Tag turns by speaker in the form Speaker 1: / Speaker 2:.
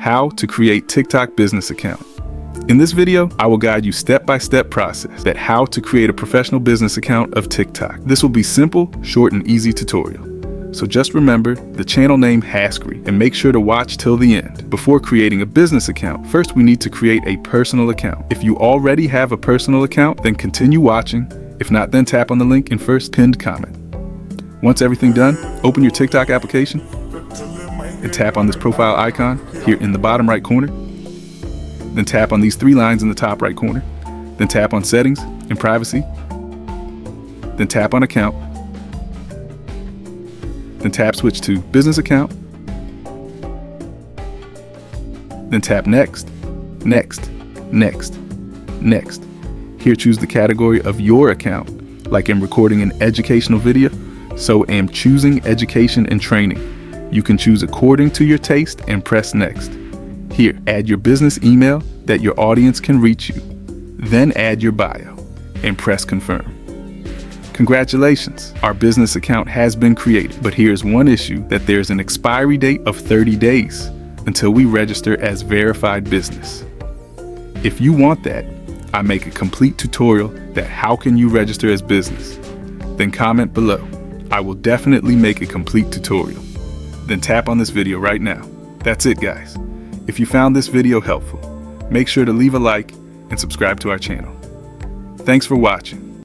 Speaker 1: How to create TikTok business account. In this video, I will guide you step-by-step process that how to create a professional business account of TikTok. This will be simple, short, and easy tutorial. So just remember the channel name Hascree and make sure to watch till the end. Before creating a business account, first we need to create a personal account. If you already have a personal account, then continue watching. If not, then tap on the link in first pinned comment. Once everything done, open your TikTok application and tap on this profile icon here in the bottom right corner. Then tap on these three lines in the top right corner. Then tap on settings and privacy. Then tap on account. Then tap switch to business account. Then tap next, next, next, next. Here choose the category of your account. Like I'm recording an educational video, so am choosing education and training. You can choose according to your taste and press next. Here, add your business email that your audience can reach you. Then add your bio and press confirm. Congratulations, our business account has been created, but here's one issue, that there's an expiry date of 30 days until we register as verified business. If you want that, I make a complete tutorial that how can you register as business. Then comment below. I will definitely make a complete tutorial. Then tap on this video right now. That's it, guys. If you found this video helpful, make sure to leave a like and subscribe to our channel. Thanks for watching.